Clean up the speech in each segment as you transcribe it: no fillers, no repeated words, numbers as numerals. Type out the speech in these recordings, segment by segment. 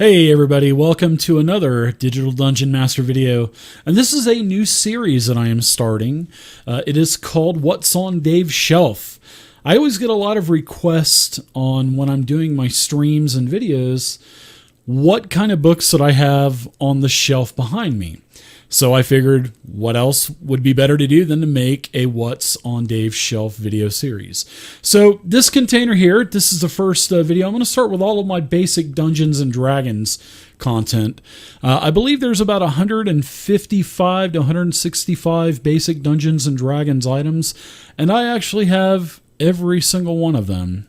Hey everybody, welcome to another Digital Dungeon Master video, and this is a new series that I am starting. It is called What's on Dave's Shelf. I always get a lot of requests on when I'm doing my streams and videos, what kind of books that I have on the shelf behind me. So I figured what else would be better to do than to make a What's on Dave's Shelf video series. So this container here, this is the first video. I'm going to start with all of my basic Dungeons and Dragons content. I believe there's about 155 to 165 basic Dungeons and Dragons items, and I actually have every single one of them.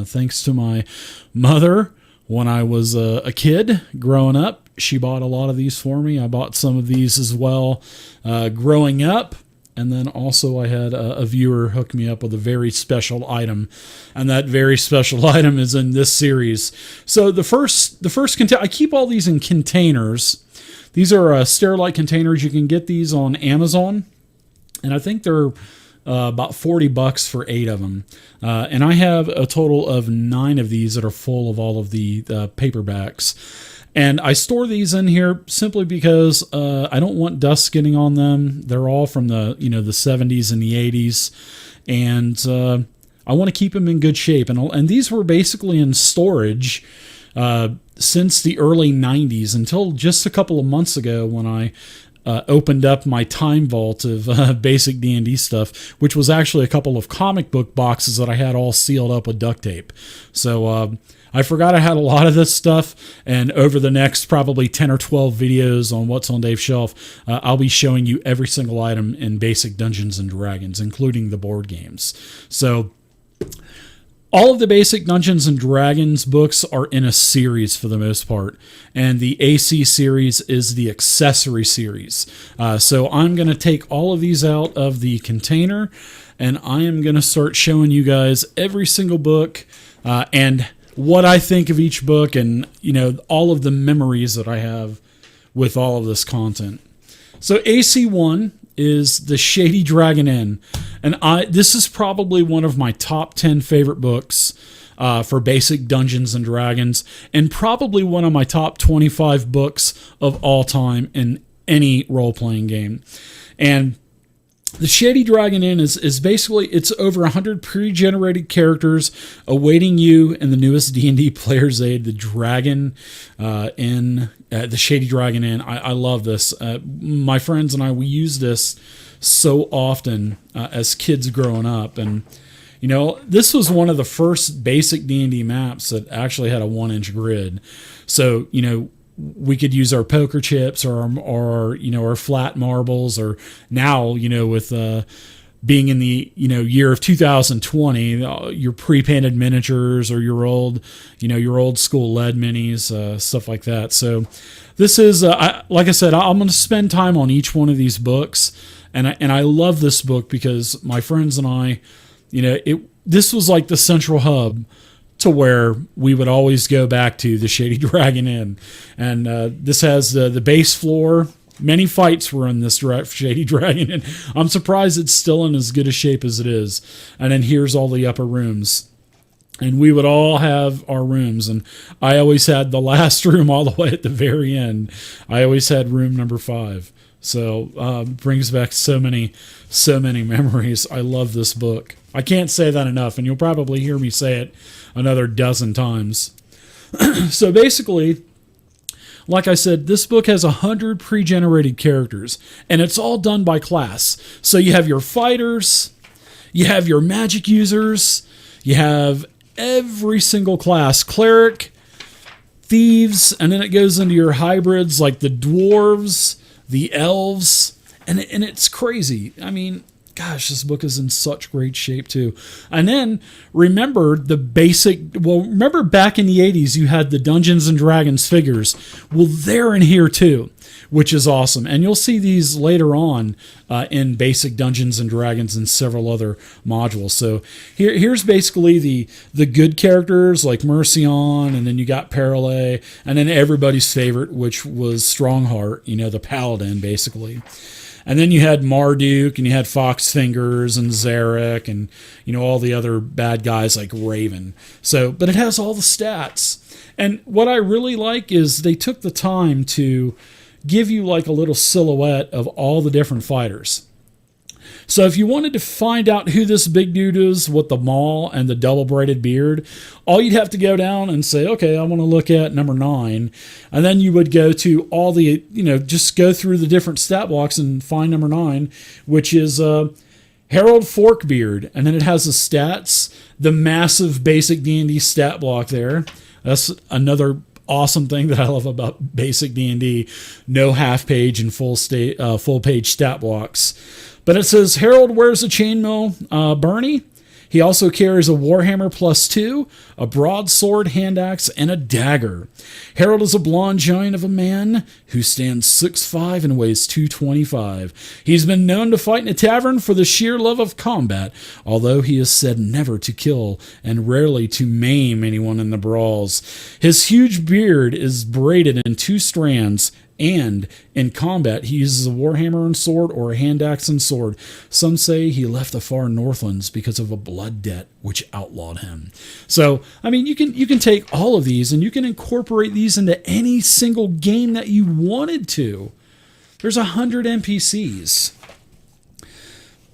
Thanks to my mother when I was a kid growing up. She bought a lot of these for me. I bought some of these as well growing up. And then also I had a viewer hook me up with a very special item. And that very special item is in this series. So the first container, I keep all these in containers. These are Sterilite containers. You can get these on Amazon. And I think they're about $40 for 8 of them. And I have a total of 9 of these that are full of all of the paperbacks. And I store these in here simply because I don't want dust getting on them. They're all from the the 70s and the 80s, and I want to keep them in good shape. And these were basically in storage since the early 90s until just a couple of months ago when I opened up my time vault of basic D&D stuff, which was actually a couple of comic book boxes that I had all sealed up with duct tape. So I forgot I had a lot of this stuff, and over the next probably 10 or 12 videos on What's on Dave's Shelf, I'll be showing you every single item in basic Dungeons and Dragons, including the board games. So all of the basic Dungeons and Dragons books are in a series for the most part, and the AC series is the Accessory series. So I'm going to take all of these out of the container, and I am going to start showing you guys every single book and what I think of each book, and all of the memories that I have with all of this content. So AC1 is the Shady Dragon Inn, and this is probably one of my top 10 favorite books for basic Dungeons and Dragons, and probably one of my top 25 books of all time in any role-playing game. And the Shady Dragon Inn is basically, it's over 100 pre-generated characters awaiting you in the newest D&D Player's Aid, the Dragon Inn, the Shady Dragon Inn. I love this. My friends and I, we use this so often as kids growing up. And, this was one of the first basic D&D maps that actually had a 1-inch grid. So, we could use our poker chips or our flat marbles, or now, with being in the, year of 2020, your pre-painted miniatures or your old school lead minis, stuff like that. So this is, like I said, I'm going to spend time on each one of these books. And I love this book because my friends and I, this was like the central hub to where we would always go back to, the Shady Dragon Inn. And this has the base floor. Many fights were in this Shady Dragon Inn. I'm surprised it's still in as good a shape as it is. And then here's all the upper rooms. And we would all have our rooms. And I always had the last room all the way at the very end. I always had room number 5. So brings back so many memories. I love this book. I can't say that enough, and you'll probably hear me say it another dozen times. So basically, like I said, this book has 100 pre-generated characters, and it's all done by class. So you have your fighters, you have your magic users, you have every single class, cleric, thieves, and then it goes into your hybrids like the dwarves, the elves, and it's crazy. I mean, gosh, this book is in such great shape too. And then remember remember back in the 80s you had the Dungeons and Dragons figures. Well, they're in here too, which is awesome. And you'll see these later on in basic Dungeons and Dragons and several other modules. So here's basically the good characters like Mercion, and then you got Perle, and then everybody's favorite, which was Strongheart, the paladin basically. And then you had Marduk, and you had Fox Fingers and Zarek, and all the other bad guys like Raven. So, but it has all the stats. And what I really like is they took the time to give you like a little silhouette of all the different fighters. So if you wanted to find out who this big dude is with the maul and the double braided beard, all you'd have to go down and say, okay, I want to look at number 9. And then you would go to all the, just go through the different stat blocks and find number 9, which is Harold Forkbeard. And then it has the stats, the massive basic D&D stat block there. That's another awesome thing that I love about basic D&D. No half page and full page stat blocks. But it says Harold wears a chainmail Bernie. He also carries a Warhammer +2, a broadsword, hand axe, and a dagger. Harold is a blonde giant of a man who stands 6'5" and weighs 225. He's been known to fight in a tavern for the sheer love of combat, although he is said never to kill and rarely to maim anyone in the brawls. His huge beard is braided in 2 strands, and in combat, he uses a warhammer and sword or a hand axe and sword. Some say he left the far northlands because of a blood debt which outlawed him. So, I mean, you can take all of these and you can incorporate these into any single game that you wanted to. There's 100 NPCs.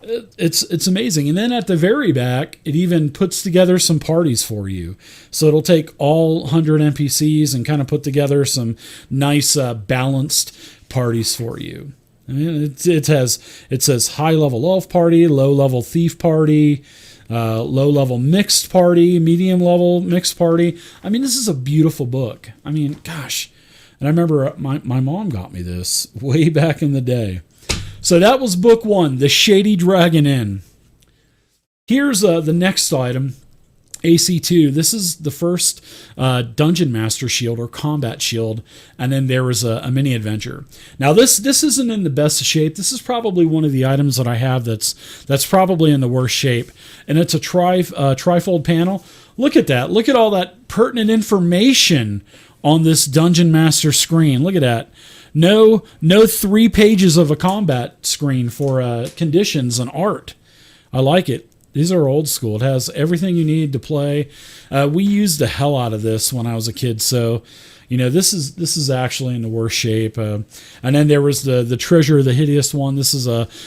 It's amazing. And then at the very back, it even puts together some parties for you. So it'll take all 100 NPCs and kind of put together some nice balanced parties for you. I mean, it says high level elf party, low level thief party, low level mixed party, medium level mixed party. I mean, this is a beautiful book. I mean, gosh. And I remember my mom got me this way back in the day. So that was book 1, The Shady Dragon Inn. Here's the next item, AC2. This is the first Dungeon Master shield or combat shield, and then there was a mini adventure. Now this isn't in the best shape. This is probably one of the items that I have that's probably in the worst shape, and it's a trifold panel. Look at that. Look at all that pertinent information on this Dungeon Master screen. Look at that. No 3 pages of a combat screen for conditions and art. I like it. These are old school. It has everything you need to play. We used the hell out of this when I was a kid, so this is actually in the worst shape. And then there was the Treasure of the Hideous one. This is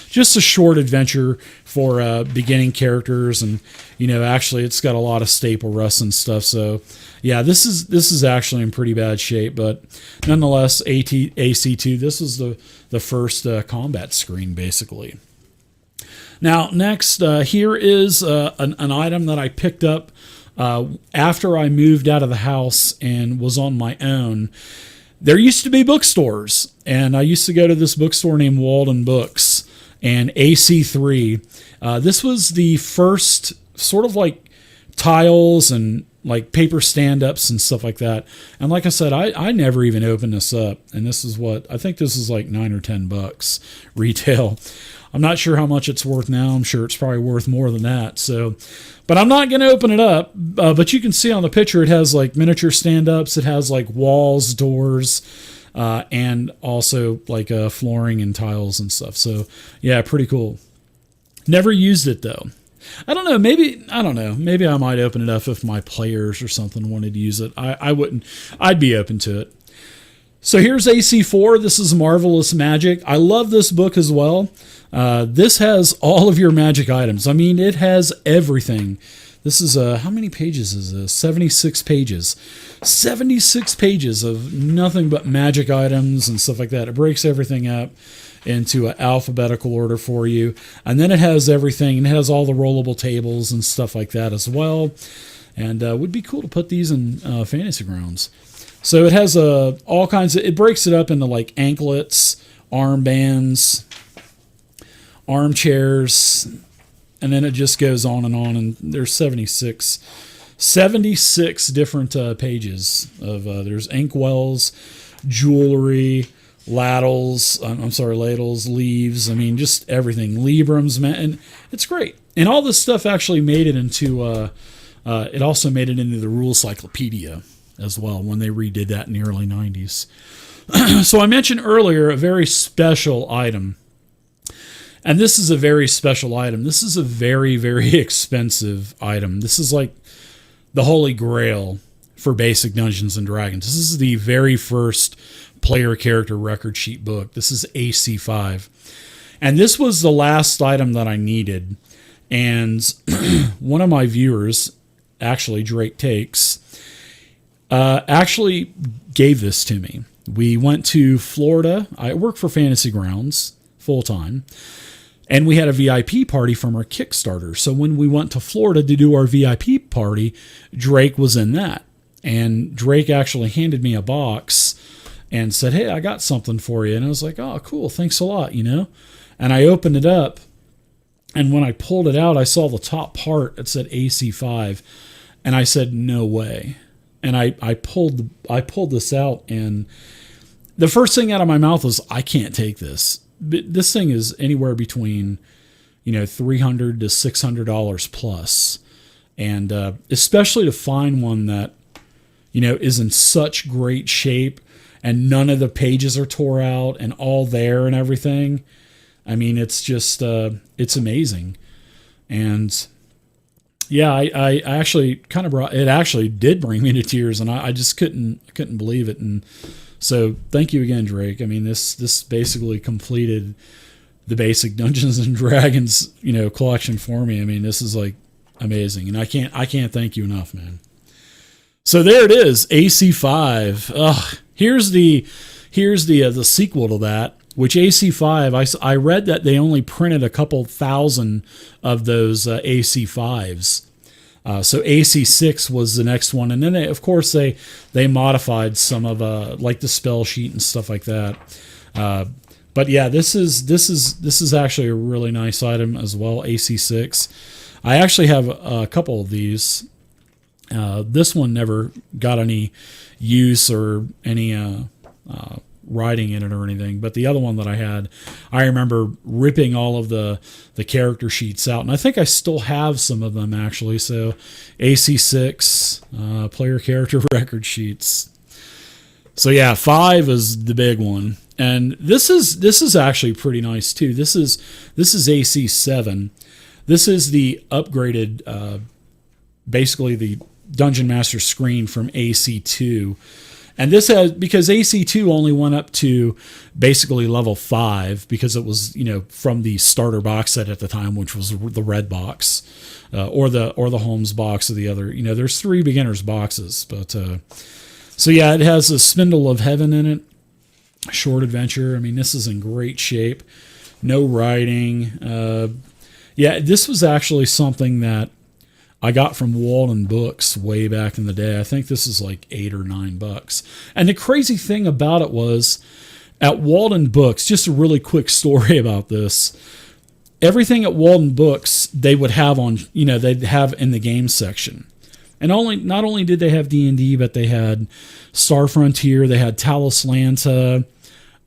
just a short adventure for beginning characters, and actually it's got a lot of staple rust and stuff. So yeah, this is actually in pretty bad shape, but nonetheless, AC2. This was the first combat screen basically. Now, next, here is an item that I picked up after I moved out of the house and was on my own. There used to be bookstores, and I used to go to this bookstore named Walden Books, and AC3. This was the first sort of like tiles and like paper stand-ups and stuff like that. And like I said, I never even opened this up, and this is I think this is like $9 or $10 retail. I'm not sure how much it's worth now. I'm sure it's probably worth more than that. So, but I'm not going to open it up. But you can see on the picture, it has like miniature stand-ups. It has like walls, doors, and also like flooring and tiles and stuff. So yeah, pretty cool. Never used it though. I don't know. Maybe I might open it up if my players or something wanted to use it. I wouldn't. I'd be open to it. So here's AC4. This is Marvelous Magic. I love this book as well. This has all of your magic items. I mean, it has everything. This is, how many pages is this? 76 pages. 76 pages of nothing but magic items and stuff like that. It breaks everything up into an alphabetical order for you. And then it has everything. And it has all the rollable tables and stuff like that as well. And would be cool to put these in Fantasy Grounds. So it has all kinds of, it breaks it up into like anklets, armbands, armchairs, and then it just goes on, and there's 76 different pages of, there's inkwells, jewelry, ladles, leaves, I mean, just everything, Librams, man, and it's great. And all this stuff actually made it into, it also made it into the Rule Cyclopedia as well when they redid that in the early 90s. So I mentioned earlier a very special item. And this is a very special item. This is a very, very expensive item. This is like the Holy Grail for basic Dungeons and Dragons. This is the very first player character record sheet book. This is AC5. And this was the last item that I needed. And one of my viewers, actually Drake Takes, actually gave this to me. We went to Florida. I work for Fantasy Grounds full time. And we had a VIP party from our Kickstarter. So when we went to Florida to do our VIP party, Drake was in that. And Drake actually handed me a box and said, "Hey, I got something for you." And I was like, "Oh, cool. Thanks a lot," And I opened it up. And when I pulled it out, I saw the top part. It said AC5. And I said, "No way." And I pulled this out. And the first thing out of my mouth was, "I can't take this." This thing is anywhere between, $300 to $600 plus. And especially to find one that, is in such great shape and none of the pages are tore out and all there and everything. I mean, it's just, it's amazing. And yeah, I actually kind of it actually did bring me to tears, and I just couldn't believe it. And so thank you again, Drake. I mean, this basically completed the basic Dungeons and Dragons, collection for me. I mean, this is like amazing, and I can't thank you enough, man. So there it is, AC5. Here's the sequel to that, which AC5. I read that they only printed a couple thousand of those AC5s. So AC6 was the next one, and then of course they modified some of like the spell sheet and stuff like that. But yeah, this is actually a really nice item as well. AC6. I actually have a couple of these. This one never got any use or any writing in it or anything, but the other one that I had, I remember ripping all of the character sheets out, and I think I still have some of them actually. So AC6 player character record sheets. So yeah, 5 is the big one, and this is actually pretty nice too. This is AC7. This is the upgraded, basically the Dungeon Master screen from AC2. And this has, because AC2 only went up to basically level 5, because it was, from the starter box set at the time, which was the red box, or the Holmes box, or the other. There's 3 beginners boxes, but so yeah, it has a Spindle of Heaven in it, short adventure. I mean, this is in great shape. No writing. Yeah, this was actually something that I got from Walden Books way back in the day. I think this is like $8 or $9. And the crazy thing about it was, at Walden Books, just a really quick story about this. Everything at Walden Books they would have on, they'd have in the game section. And not only did they have D&D, but they had Star Frontier, they had Talos Lanta,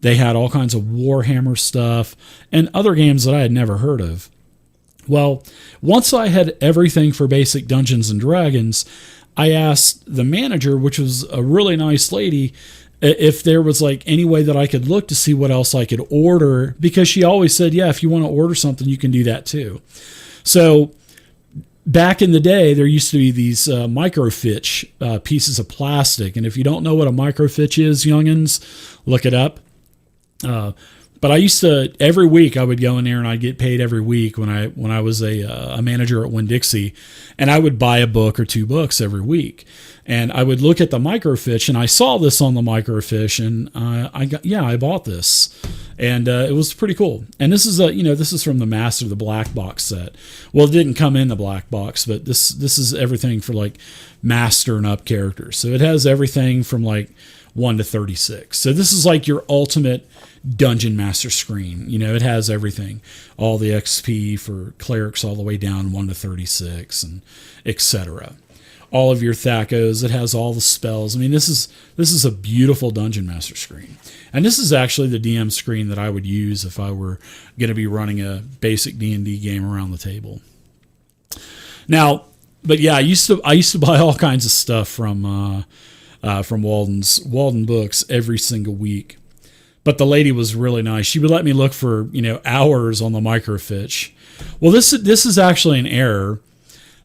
they had all kinds of Warhammer stuff, and other games that I had never heard of. Well, once I had everything for basic Dungeons and Dragons, I asked the manager, which was a really nice lady, if there was like any way that I could look to see what else I could order, because she always said, yeah, if you want to order something, you can do that too. So back in the day, there used to be these microfiche pieces of plastic. And if you don't know what a microfiche is, youngins, look it up. But I used to, every week I would go in there, and I'd get paid every week when I was a manager at Winn-Dixie, and I would buy a book or 2 books every week. And I would look at the microfiche, and I saw this on the microfiche, and I bought this, and it was pretty cool. And this is this is from the Master, the black box set. Well, it didn't come in the black box, but this is everything for like Master and up characters. So it has everything from like 1 to 36. So this is like your ultimate Dungeon Master screen. It has everything, all the XP for clerics all the way down 1 to 36, and etc. All of your Thacos. It has all the spells. I mean, this is a beautiful Dungeon Master screen, and this is actually the DM screen that I would use if I were going to be running a basic D&D game around the table. Now, but yeah, I used to buy all kinds of stuff from Walden Books every single week. But the lady was really nice. She would let me look for, hours on the microfiche. Well, this is actually an error.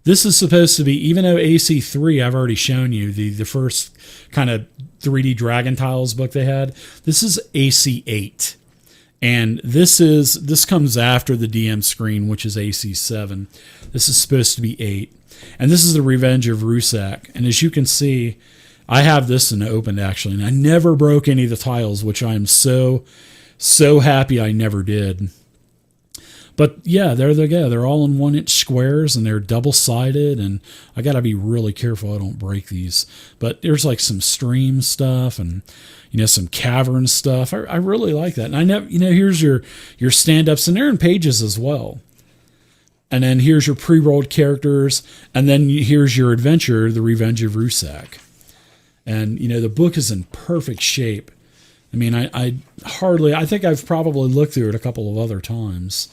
This is supposed to be, even though AC3, I've already shown you the first kind of 3D Dragon Tiles book they had. This is AC8. And this comes after the DM screen, which is AC7. This is supposed to be 8. And this is the Revenge of Rusak. And as you can see, I have this in opened actually, and I never broke any of the tiles, which I am so happy I never did. But yeah, there they go. They're all in 1-inch squares, and they're double-sided, and I got to be really careful I don't break these. But there's like some stream stuff and, some cavern stuff. I really like that. And I never, here's your stand-ups, and they're in pages as well. And then here's your pre-rolled characters, and then here's your adventure, The Revenge of Rusak. And, the book is in perfect shape. I mean, I think I've probably looked through it a couple of other times.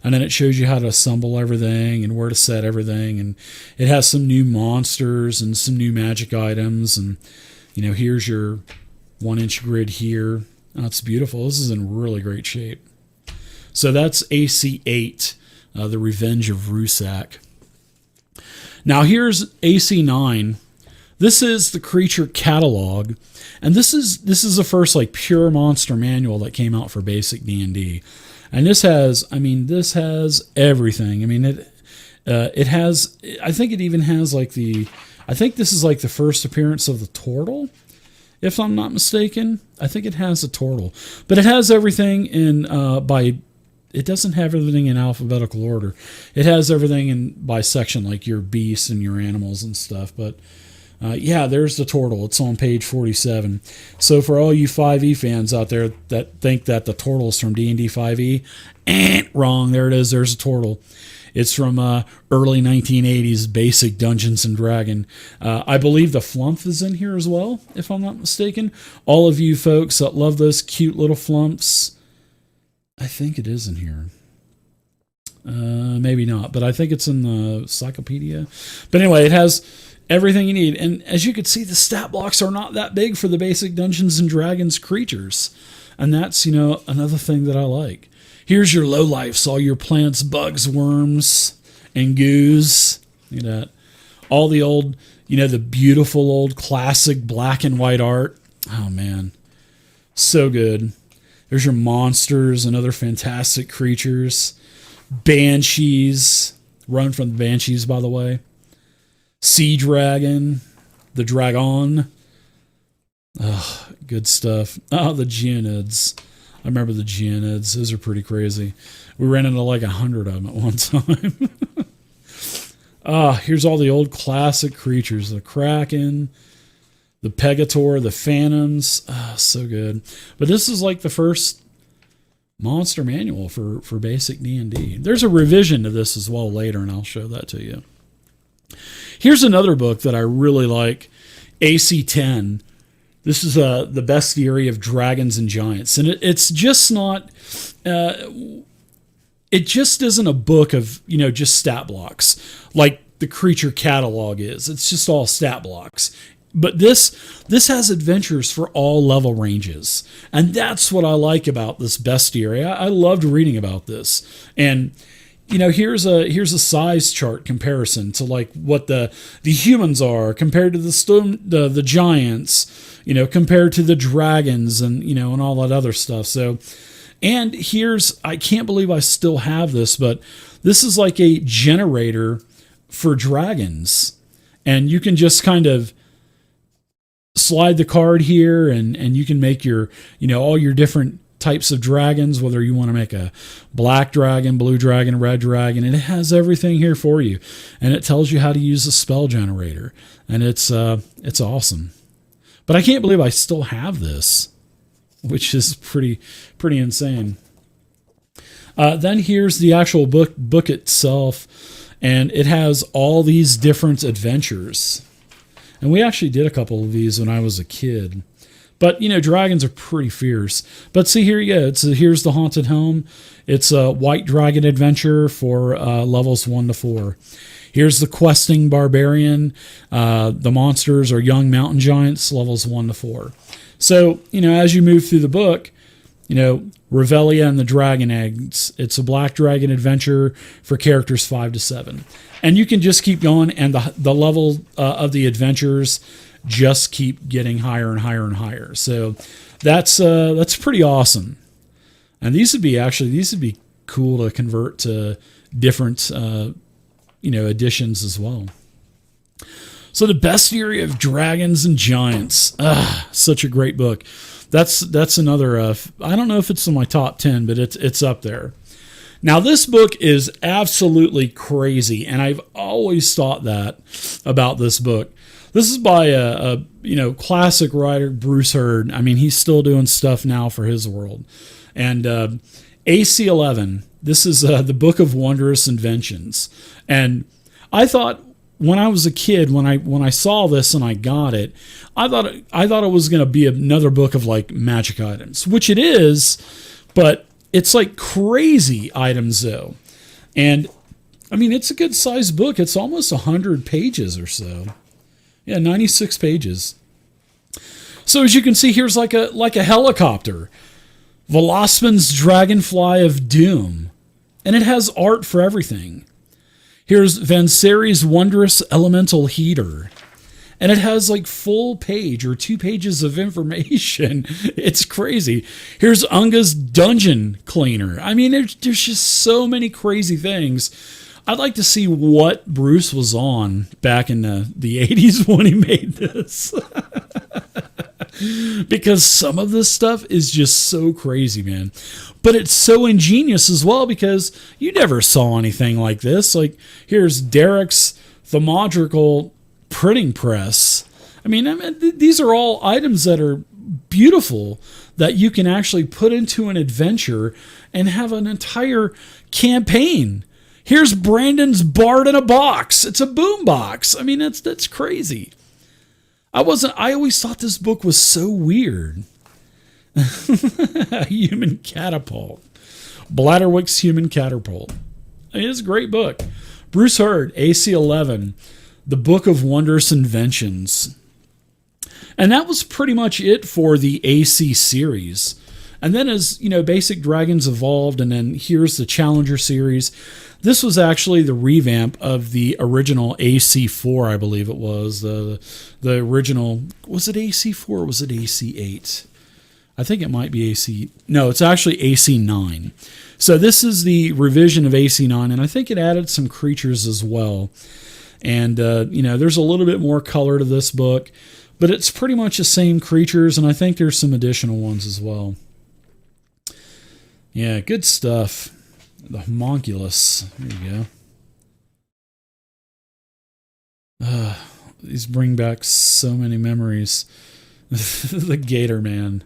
And then it shows you how to assemble everything and where to set everything. And it has some new monsters and some new magic items. And, here's your 1-inch grid here. Oh, it's beautiful. This is in really great shape. So that's AC8, The Revenge of Rusak. Now here's AC9. This is the creature catalog. And this is the first like pure monster manual that came out for basic D&D. And this has everything. I mean, it has, I think it even has like I think this is like the first appearance of the turtle, if I'm not mistaken. I think it has a turtle, but it has everything it doesn't have everything in alphabetical order. It has everything by section, like your beasts and your animals and stuff. But yeah, there's the turtle. It's on page 47. So for all you 5e fans out there that think that the turtle's from D&D 5e, wrong. There it is. There's a turtle. It's from early 1980s basic Dungeons & Dragons. I believe the Flumph is in here as well, if I'm not mistaken. All of you folks that love those cute little Flumps, I think it is in here. Maybe not, but I think it's in the encyclopedia. But anyway, it has everything you need. And as you can see, the stat blocks are not that big for the basic Dungeons & Dragons creatures. And that's, another thing that I like. Here's your lowlifes, all your plants, bugs, worms, and goos. Look at that. All the old, the beautiful old classic black and white art. Oh, man. So good. There's your monsters and other fantastic creatures. Banshees. Run from the Banshees, by the way. Sea Dragon, the Dragon. Oh, good stuff. Oh, the Geonids. I remember the Geonids. Those are pretty crazy. We ran into like 100 of them at one time. Here's all the old classic creatures. The Kraken, the Pegator, the Phantoms. So good. But this is like the first monster manual for basic D&D. There's a revision to this as well later, and I'll show that to you. Here's another book that I really like, AC10. This is the Bestiary of Dragons and Giants. And it's just not, it just isn't a book of, just stat blocks like the creature catalog is. It's just all stat blocks. But this has adventures for all level ranges. And that's what I like about this bestiary. I loved reading about this. And here's a size chart comparison to like what the humans are compared to the giants, compared to the dragons and and all that other stuff. So, and I can't believe I still have this, but this is like a generator for dragons, and you can just kind of slide the card here, and you can make your all your different types of dragons, whether you want to make a black dragon, blue dragon, red dragon, and it has everything here for you. And it tells you how to use a spell generator. And it's awesome. But I can't believe I still have this, which is pretty insane. Then here's the actual book itself, and it has all these different adventures. And we actually did a couple of these when I was a kid. But, dragons are pretty fierce. But see, here you go. Here's the Haunted Helm. It's a White Dragon Adventure for levels 1 to 4. Here's the Questing Barbarian. The monsters are Young Mountain Giants, levels 1 to 4. So, as you move through the book, Revelia and the Dragon Eggs. It's a Black Dragon adventure for characters 5 to 7. And you can just keep going, and the level of the adventures just keep getting higher and higher and higher. So that's pretty awesome. And these would be cool to convert to different editions as well. So the Bestiary of Dragons and Giants. Such a great book. That's another. I don't know if it's in my top 10, but it's up there. Now this book is absolutely crazy, and I've always thought that about this book. This is by a classic writer, Bruce Hurd. I mean, he's still doing stuff now for his world. And AC-11. This is the Book of Wondrous Inventions. And I thought, when I was a kid, when I saw this and I got it, I thought it was going to be another book of like magic items, which it is, but it's like crazy items though. And I mean, it's a good sized book. It's almost 100 pages or so. Yeah, 96 pages. So as you can see, here's like a helicopter, Velospan's Dragonfly of Doom, and it has art for everything. Here's Vanseri's Wondrous Elemental Heater. And it has like full page or 2 pages of information. It's crazy. Here's Unga's Dungeon Cleaner. I mean, there's just so many crazy things. I'd like to see what Bruce was on back in the 80s when he made this. Because some of this stuff is just so crazy, man. But it's so ingenious as well, because you never saw anything like this. Like, here's Derek's Thermodrical Printing Press. I mean, these are all items that are beautiful that you can actually put into an adventure and have an entire campaign. Here's Brandon's Bard in a Box. It's a boom box. I mean, that's crazy. I always thought this book was so weird. Human Catapult. Bladderwick's Human Catapult. I mean, it's a great book. Bruce Hurd, AC-11, The Book of Wondrous Inventions. And that was pretty much it for the AC series. And then as, Basic Dragons evolved, and then here's the Challenger series. This was actually the revamp of the original AC4, I believe it was. The original, was it AC4 or was it AC8? I think it might be AC. No, it's actually AC9. So this is the revision of AC9, and I think it added some creatures as well. And, there's a little bit more color to this book, but it's pretty much the same creatures, and I think there's some additional ones as well. Yeah, good stuff. The Homunculus. There you go. These bring back so many memories. The Gator Man.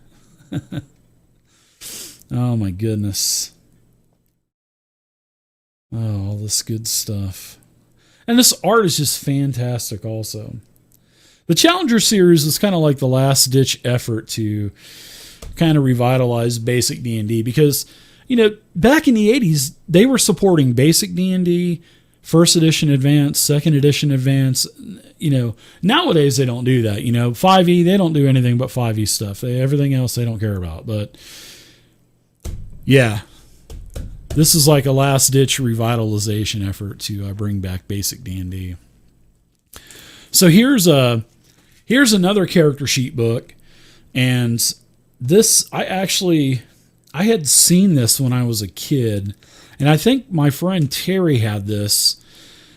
Oh my goodness. Oh, all this good stuff. And this art is just fantastic also. The Challenger series is kind of like the last ditch effort to kind of revitalize basic D&D, because back in the 80s they were supporting basic D&D, first edition advanced, second edition advanced. Nowadays they don't do that. 5e, they don't do anything but 5e stuff. Everything else they don't care about. But yeah, this is like a last ditch revitalization effort to bring back basic D&D. So here's another character sheet book, and this I had seen this when I was a kid, and I think my friend Terry had this,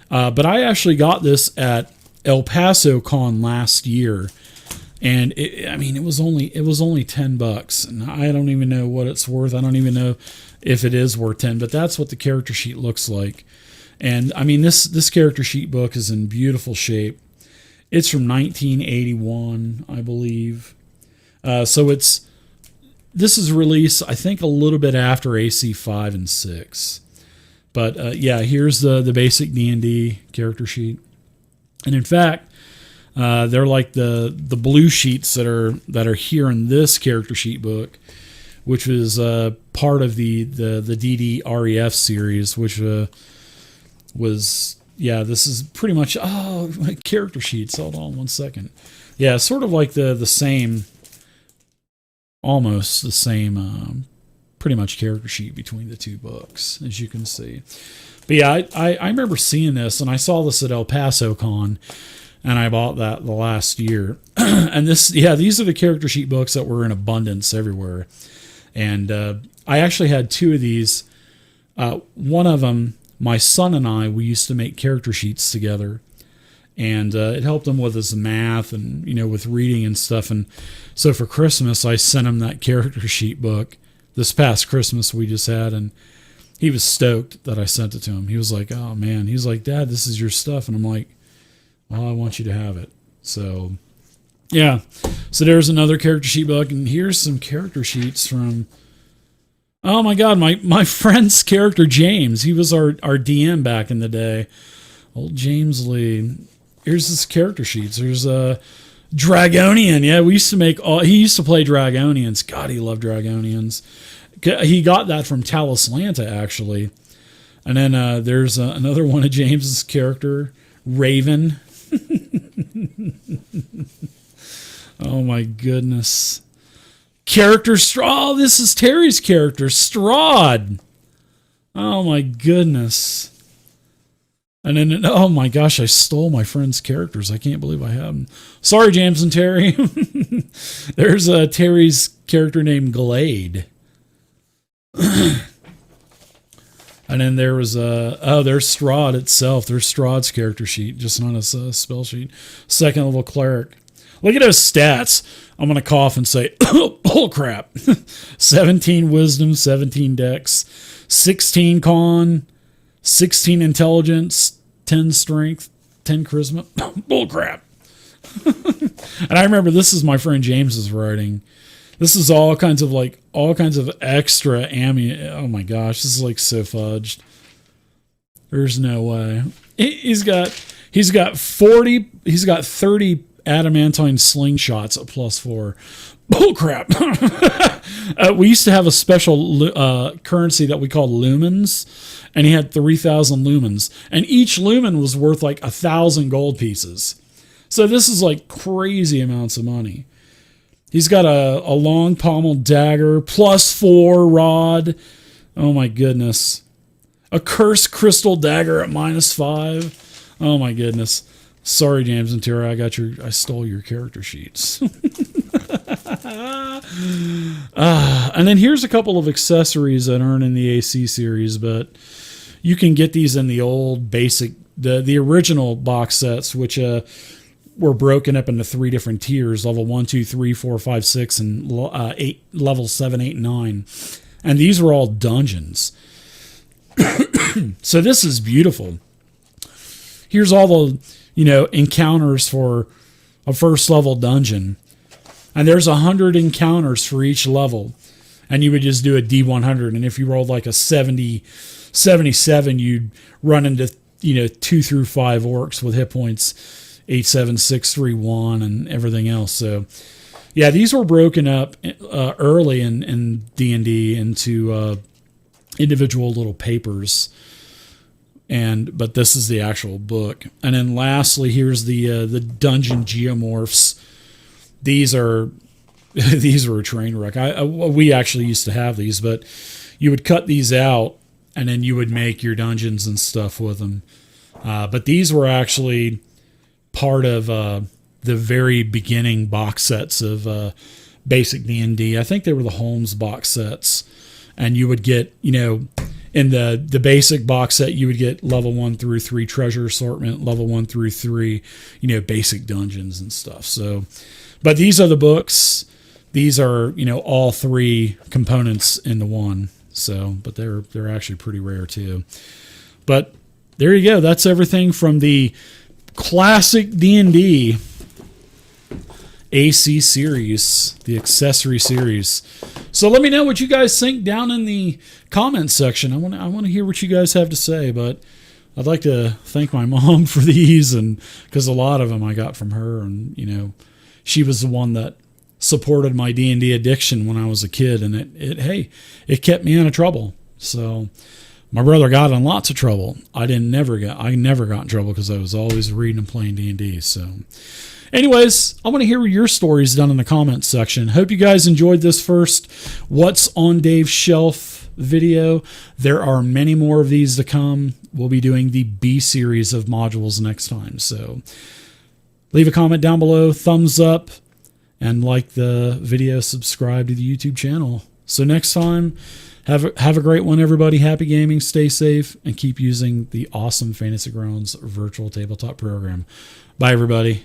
but I actually got this at El Paso Con last year, and it was only $10, and I don't even know what it's worth. I don't even know if it is worth 10, but that's what the character sheet looks like. And I mean, this character sheet book is in beautiful shape. It's from 1981, I believe. So this is released, I think, a little bit after AC 5 and 6. But yeah, here's the basic D&D character sheet. And in fact, they're like the blue sheets that are here in this character sheet book, which was part of the DD REF series, which was, yeah, this is pretty much, my character sheets. Hold on one second. Yeah, sort of like the same, almost the same pretty much character sheet between the two books, as you can see. But yeah, I remember seeing this, and I saw this at El Paso Con, and I bought that the last year. And these are the character sheet books that were in abundance everywhere. And I actually had two of these. One of them, my son and I, we used to make character sheets together. And it helped him with his math and, with reading and stuff. And so for Christmas, I sent him that character sheet book this past Christmas we just had. And he was stoked that I sent it to him. He was like, oh, man. He's like, Dad, this is your stuff. And I'm like, well, I want you to have it. So, yeah. So there's another character sheet book. And here's some character sheets from, oh, my God, my friend's character, James. He was our DM back in the day. Old James Lee. Here's his character sheets. There's a Dragonian. Yeah, he used to play Dragonians. God, he loved Dragonians. He got that from Talislanta, actually. And then there's another one of James's character, Raven. Oh, my goodness. Character Strahd. Oh, this is Terry's character, Strahd. Oh, my goodness. And then, oh my gosh, I stole my friend's characters. I can't believe I have them. Sorry, James and Terry. There's Terry's character named Glade. And then there was, there's Strahd itself. There's Strahd's character sheet, just on his spell sheet. Second level cleric. Look at those stats. I'm going to cough and say, oh crap. 17 wisdom, 17 dex, 16 con, 16 intelligence, 10 strength, 10 charisma. Bull crap. And I remember this is my friend James's writing. This is all kinds of extra ammunition. Oh my gosh, this is like so fudged. There's no way. He's got 30 adamantine slingshots at +4. Bull crap. We used to have a special currency that we called lumens, and he had 3,000 lumens, and each lumen was worth like 1,000 gold pieces. So this is like crazy amounts of money. He's got a long pommel dagger, +4 rod. Oh my goodness. A cursed crystal dagger at -5. Oh my goodness. Sorry, James and Tara, I stole your character sheets. And then here's a couple of accessories that aren't in the AC series, but you can get these in the old basic, the original box sets, which were broken up into 3 different tiers: level 1, 2, 3, 4, 5, 6, and level 7, 8, and 9. And these were all dungeons. So this is beautiful. Here's all the encounters for a first level dungeon. And there's 100 encounters for each level. And you would just do a D100. And if you rolled like a 77, you'd run into, 2 through 5 orcs with hit points 8, 7, 6, 3, 1, and everything else. So, yeah, these were broken up early in D&D into individual little papers. But this is the actual book. And then lastly, here's the dungeon geomorphs. These were a train wreck. We actually used to have these, but you would cut these out and then you would make your dungeons and stuff with them. But these were actually part of the very beginning box sets of basic D&D. I think they were the Holmes box sets, and you would get, in the basic box set, you would get level 1 through 3 treasure assortment, level 1 through 3, basic dungeons and stuff. So, but these are the books. These are, all 3 components in the one. So, but they're actually pretty rare too. But there you go. That's everything from the classic D&D AC series, the Accessory series. So let me know what you guys think down in the comments section. I want to hear what you guys have to say, but I'd like to thank my mom for these, and because a lot of them I got from her, and she was the one that supported my D&D addiction when I was a kid, and it kept me out of trouble. So my brother got in lots of trouble. I never got in trouble because I was always reading and playing D&D. So Anyways, I want to hear your stories down in the comments section. Hope you guys enjoyed this first What's on Dave's Shelf video. There are many more of these to come. We'll be doing the B series of modules next time. So leave a comment down below, thumbs up, and like the video, subscribe to the YouTube channel. So next time, have a great one, everybody. Happy gaming, stay safe, and keep using the awesome Fantasy Grounds virtual tabletop program. Bye, everybody.